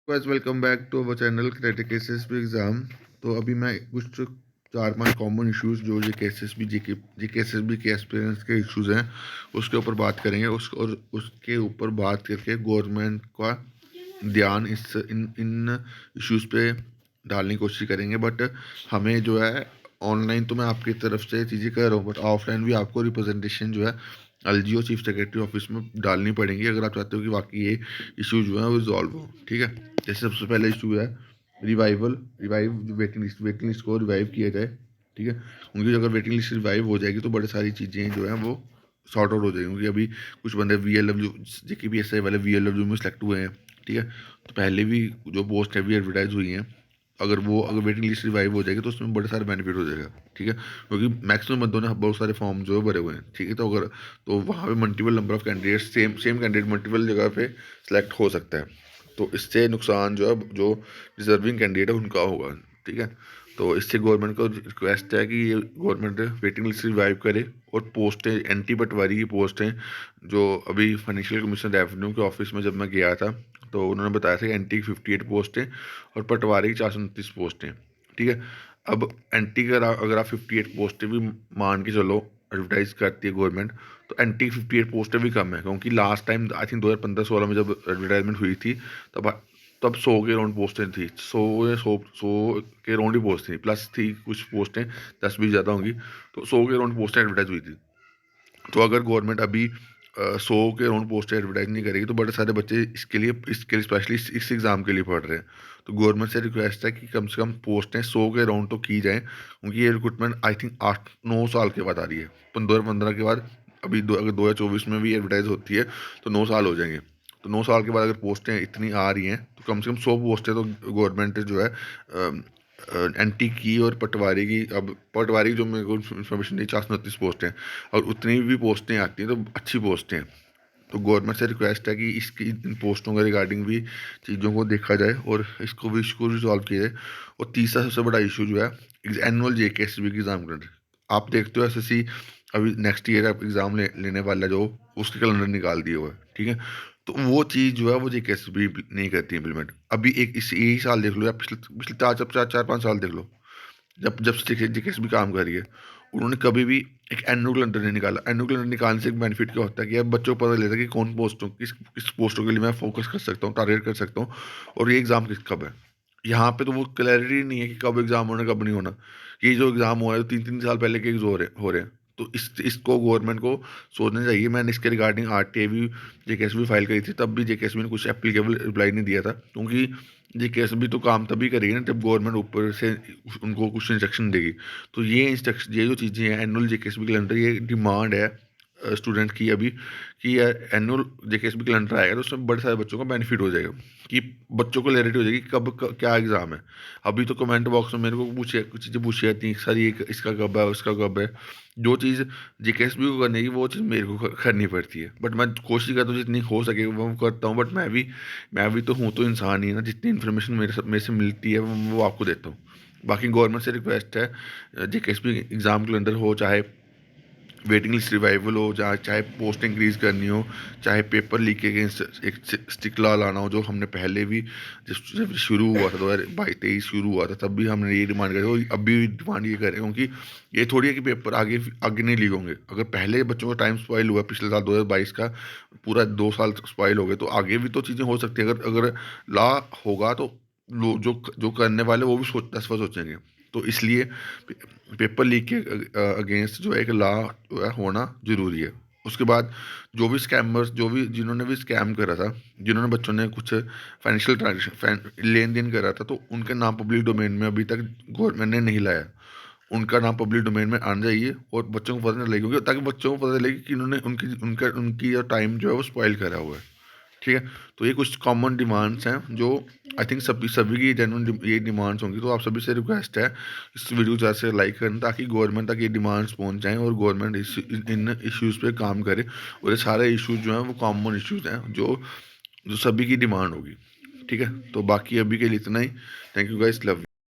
Guys welcome back to our channel critic SSB exam. तो अभी मैं कुछ 4-5 कॉमन इश्यूज जो ये एसएसबी जीके एसएसबी के एक्सपीरियंस के इश्यूज हैं उसके ऊपर बात करेंगे। उसके ऊपर बात करके गवर्नमेंट का ध्यान इस इन इन इश्यूज पे डालने की कोशिश करेंगे। बट हमें जो है ऑनलाइन तो मैं आपकी तरफ से चीज़ें कर रहा हूँ, बट ऑफलाइन भी आपको रिप्रेजेंटेशन जो है एलजीओ चीफ सेक्रेटरी ऑफिस में डालनी पड़ेंगी अगर आप चाहते हो कि वाकई ये इशू जो है वो रिजॉल्व हो। ठीक है, जैसे सबसे पहला इशू है रिवाइव वेटिंग लिस्ट को रिवाइव किया जाए। ठीक है, उनकी अगर वेटिंग लिस्ट रिवाइव हो जाएगी तो बड़ी सारी चीज़ें जो हैं वो सॉर्ट आउट हो जाएंगी। क्योंकि अभी कुछ बंदे VLW जेके भी एस आई वाले VLW में सेलेक्ट हुए हैं। ठीक है, तो पहले भी जो पोस्ट है भी एडवर्टाइज हुई हैं, अगर वेटिंग लिस्ट रिवाइव हो जाएगी तो उसमें बड़े सारे बेनिफिट हो जाएगा। ठीक है, क्योंकि मैक्सिमम बंदों ने बहुत सारे फॉर्म जो है भरे हुए हैं। ठीक है, तो वहाँ पे multiple number of candidate same candidate multiple जगह पे सिलेक्ट हो सकता है। तो इससे नुकसान जो है जो डिजर्विंग कैंडिडेट है उनका होगा। ठीक है, तो इससे गवर्नमेंट को रिक्वेस्ट है कि ये गवर्नमेंट वेटिंग लिस्ट रिवाइव करे और पोस्टें एंटी पटवारी की पोस्टें जो अभी फाइनेंशियल कमीशन रेवेन्यू के ऑफिस में जब मैं गया था तो उन्होंने बताया था कि एंटी की 58 पोस्टें और पटवारी की 429 पोस्टें। ठीक है, अब एंटी का अगर आप 58 पोस्टें भी मान के चलो एडवर्टाइज करती है गवर्नमेंट, तो एंटी 58 पोस्टें भी कम है। क्योंकि लास्ट टाइम आई थिंक 2015-16 में जब एडवर्टाइजमेंट हुई थी तब तब 100 के राउंड पोस्टें थी। 100 के राउंड ही पोस्ट थी, प्लस थी कुछ पोस्टें 10-20 ज़्यादा होंगी। तो 100 के राउंड पोस्टें एडवर्टाइज हुई थी। तो अगर गवर्नमेंट अभी 100 के राउंड पोस्टें एडवर्टाइज नहीं करेगी तो बड़े सारे बच्चे इसके लिए स्पेशली इस एग्ज़ाम के लिए पढ़ रहे हैं। तो गवर्नमेंट से रिक्वेस्ट है कि कम से कम पोस्टें 100 के राउंड तो की जाएँ। क्योंकि ये रिक्रूटमेंट आई थिंक 8-9 साल के बाद आ रही है। 2015 के बाद अभी अगर 2024 में भी एडवर्टाइज होती है तो 9 साल हो जाएंगे। तो 9 साल के बाद अगर पोस्टें इतनी आ रही हैं तो कम से कम 100 पोस्टें तो गवर्नमेंट जो है एंटी की और पटवारी की। अब पटवारी जो मेरे को इन्फॉर्मेशन दी 429 पोस्ट हैं और उतनी भी पोस्टें आती हैं तो अच्छी पोस्टें हैं। तो गवर्नमेंट से रिक्वेस्ट है कि इसकी इन पोस्टों के रिगार्डिंग भी चीज़ों को देखा जाए और इसको रिजॉल्व किया जाए। और तीसरा सबसे बड़ा इशू जो है एनुअल JKSB की एग्ज़ाम कैलेंडर। आप देखते हो SSC अभी नेक्स्ट ईयर आप एग्ज़ाम लेने वाला जो उसके कैलेंडर निकाल दिए हुआ है। ठीक है, तो वो चीज़ जो है वो JKSB नहीं करती इम्प्लीमेंट। अभी एक इस यही साल देख लो या पिछले पिछले 4-5 साल देख लो, जब जब से JKSB काम कर रही है उन्होंने कभी भी एक एनुअल कैलेंडर नहीं निकाला। एनुअल कैलेंडर निकालने से एक बेनिफिट क्या होता है कि अब बच्चों को पता चलता है कि कौन पोस्टों किस किस पोस्टों के लिए मैं फोकस कर सकता हूँ, टारगेट कर सकता हूँ और ये एग्ज़ाम किस कब है। यहाँ पे तो वो क्लैरिटी नहीं है कि कब एग्ज़ाम होना कब नहीं होना। ये जो एग्ज़ाम हो रहा है तो 3-3 साल पहले के हो रहे हैं। तो इसको गवर्नमेंट को सोचना चाहिए। मैंने इसके रिगार्डिंग RTA भी JKSB फाइल करी थी, तब भी JKSB ने कुछ एप्लीकेबल रिप्लाई नहीं दिया था। क्योंकि JKSB तो काम तभी करेगी ना जब गवर्नमेंट ऊपर से उनको कुछ इंस्ट्रक्शन देगी। तो ये जो चीज़ें हैं एनुअल JKSB कैलेंडर, ये डिमांड है स्टूडेंट की अभी कि एनुअल JKSB कैलेंडर आएगा तो उसमें बड़े सारे बच्चों को बेनिफिट हो जाएगा कि बच्चों को क्लैरिटी हो जाएगी कि क्या एग्ज़ाम है। अभी तो कमेंट बॉक्स में मेरे को पूछे कुछ चीज़ें पूछी जाती हैं, सर ये इसका कब है उसका कब है। जो चीज़ JKSB को करने की वो चीज़ मेरे को करनी पड़ती है। बट मैं कोशिश करता हूँ जितनी हो सके वो करता हूँ। बट मैं भी तो हूँ तो इंसान ही है ना, जितनी इन्फॉर्मेशन मेरे से मिलती है वो आपको देता हूँ। बाकी गवर्नमेंट से रिक्वेस्ट है JKSB एग्ज़ाम कैलेंडर हो, चाहे वेटिंग लिस्ट रिवाइवल हो, चाहे पोस्ट इंक्रीज़ करनी हो, चाहे पेपर लीक के अगेंस्ट एक स्टिक लॉ लाना हो, जो हमने पहले भी जब शुरू हुआ था 2022-23 शुरू हुआ था तब भी हमने ये डिमांड करी और अब भी डिमांड ये करें। क्योंकि ये थोड़ी है कि पेपर आगे आगे नहीं लीक होंगे। अगर पहले बच्चों का टाइम स्पॉइल हुआ पिछले साल 2022 का पूरा 2 साल स्पॉइल हो गए तो आगे भी तो चीज़ें हो सकती है। अगर अगर लॉ होगा तो लोग जो जो करने वाले वो भी 10 बार सोचेंगे। तो इसलिए पेपर लीक के अगेंस्ट जो है एक लॉ जो है होना ज़रूरी है। उसके बाद जो भी स्कैमर्स जिन्होंने भी स्कैम करा था, जिन्होंने बच्चों ने कुछ फाइनेंशियल ट्रांजेक्शन लेन देन करा था तो उनका नाम पब्लिक डोमेन में अभी तक गवर्नमेंट ने नहीं लाया। उनका नाम पब्लिक डोमेन में आना चाहिए और बच्चों को पता चले, क्योंकि ताकि बच्चों को पता चले कि इन्होंने उनकी जो टाइम जो है वो स्पॉइल करा हुआ है। ठीक है, तो ये कुछ कॉमन डिमांड्स हैं जो आई थिंक सभी सभी की जेन्युइन ये डिमांड्स होंगी। तो आप सभी से रिक्वेस्ट है इस वीडियो को ज़्यादा से लाइक करना ताकि गवर्नमेंट तक ये डिमांड्स पहुंच जाएं और गवर्नमेंट इन इश्यूज़ पे काम करे। और ये सारे इश्यूज जो हैं वो कॉमन इश्यूज हैं जो जो सभी की डिमांड होगी। ठीक है, तो बाकी अभी के लिए इतना ही। Thank you guys, love.